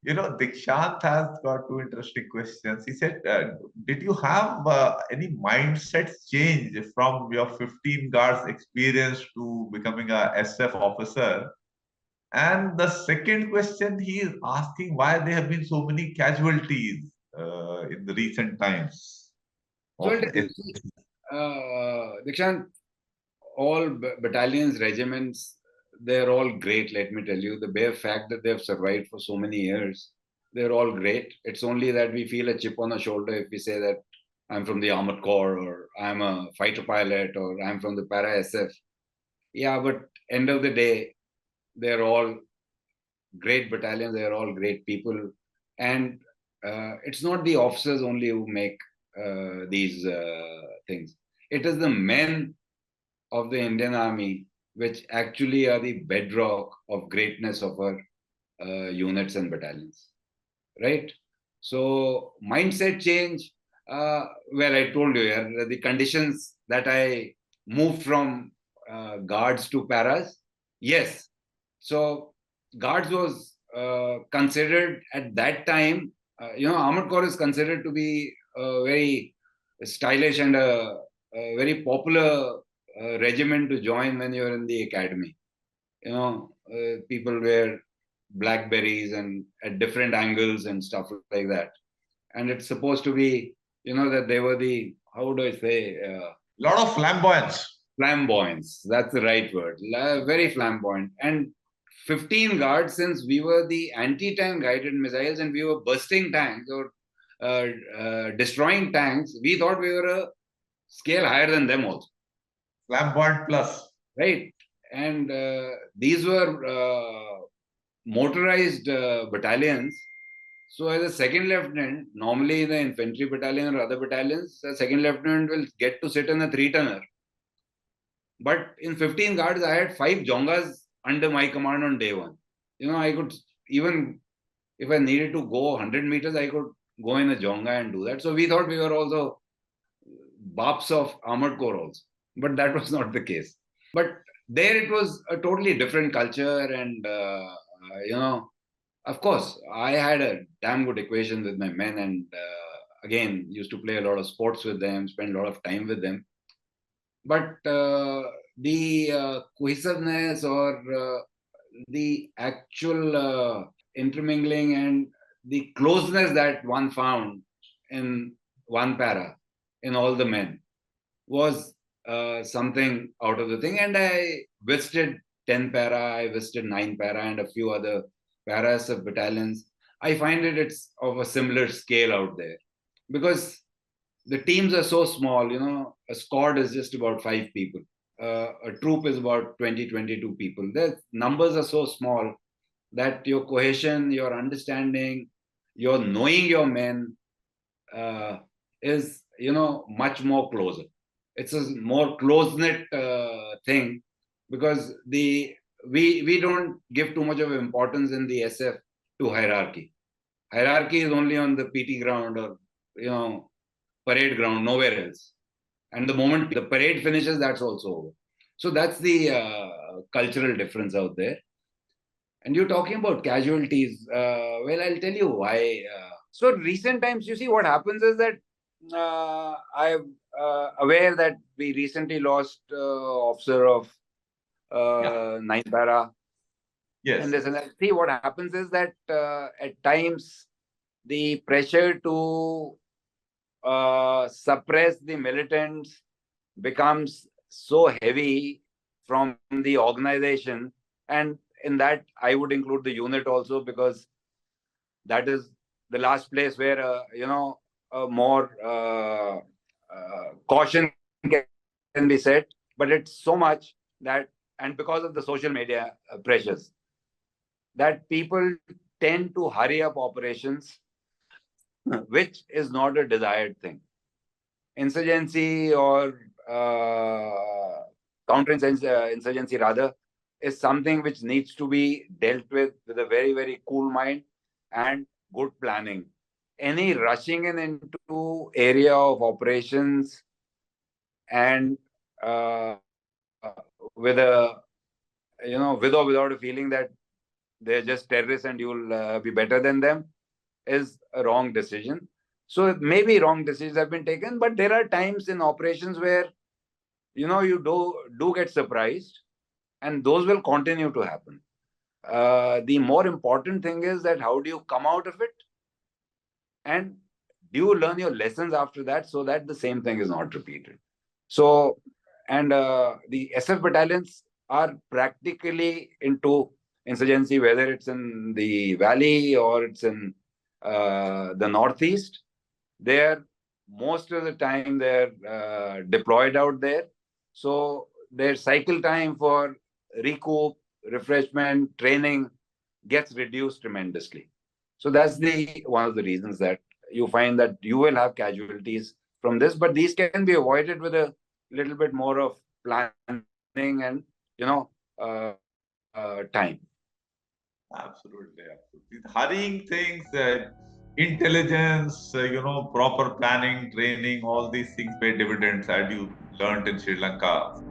Dikshant has got two interesting questions. He said, did you have any mindset change from your 15 guards experience to becoming a SF officer? And the second question, he is asking why there have been so many casualties in the recent times So of I'll tell you, see, Dikshant, all battalions, regiments, they're all great, let me tell you. The bare fact that they've survived for so many years, they're all great. It's only that we feel a chip on the shoulder if we say that I'm from the Armored Corps or I'm a fighter pilot or I'm from the Para SF. Yeah, but end of the day, they're all great battalions, they're all great people. And it's not the officers only who make these things. It is the men of the Indian Army, which actually are the bedrock of greatness of our units and battalions, right? So mindset change. Well, I told you, yeah, the conditions that I moved from guards to paras. Yes, so guards was considered at that time. Armored Corps is considered to be very stylish and a very popular regiment to join when you're in the academy. People wear blackberries and at different angles and stuff like that. And it's supposed to be, that they were the, how do I say, lot of flamboyance. flamboyance. That's the right word. Very flamboyant. And 15 guards, since we were the anti-tank guided missiles and we were bursting tanks or destroying tanks, we thought we were a scale higher than them also. Flamboyant plus. Right. And these were motorized battalions. So as a second lieutenant, normally in the infantry battalion or other battalions, a second lieutenant will get to sit in a 3-tonner. But in 15 guards, I had 5 jongas under my command on day one. I could, even if I needed to go 100 meters, I could go in a jonga and do that. So we thought we were also baps of Armored Corps also. But that was not the case. But there it was a totally different culture. And, of course, I had a damn good equation with my men. And again, used to play a lot of sports with them, spend a lot of time with them. But the cohesiveness or the actual intermingling and the closeness that one found in one para, in all the men, was something out of the thing. And I visited 10 para, I visited 9 para and a few other paras of battalions. I find it's of a similar scale out there because the teams are so small. A squad is just about 5 people. A troop is about 20, 22 people. The numbers are so small that your cohesion, your understanding, your knowing your men is, much more closer. It's a more close-knit thing because we don't give too much of importance in the SF to hierarchy. Hierarchy is only on the PT ground or, parade ground, nowhere else. And the moment the parade finishes, that's also over. So that's the cultural difference out there. And you're talking about casualties. Well, I'll tell you why. So recent times, you see, what happens is that I'm aware that we recently lost officer of 9 para. Yes. And listen, see, what happens is that at times the pressure to suppress the militants becomes so heavy from the organization. And in that, I would include the unit also, because that is the last place where, more caution can be said. But it's so much that, and because of the social media pressures, that people tend to hurry up operations, which is not a desired thing. Insurgency or counter-insurgency rather is something which needs to be dealt with a very, very cool mind and good planning. Any rushing into area of operations and with a, with or without a feeling that they're just terrorists and you'll be better than them, is a wrong decision. So maybe wrong decisions have been taken, but there are times in operations where you do get surprised, and those will continue to happen. The more important thing is that how do you come out of it, and do you learn your lessons after that so that the same thing is not repeated. So, and the SF battalions are practically into insurgency, whether it's in the valley or it's in the northeast. They're most of the time they're deployed out there. So their cycle time for recoup, refreshment, training gets reduced tremendously. So that's the one of the reasons that you find that you will have casualties from this, but these can be avoided with a little bit more of planning and time. Absolutely, absolutely. Hurrying things, intelligence, proper planning, training, all these things pay dividends, as you learned in Sri Lanka.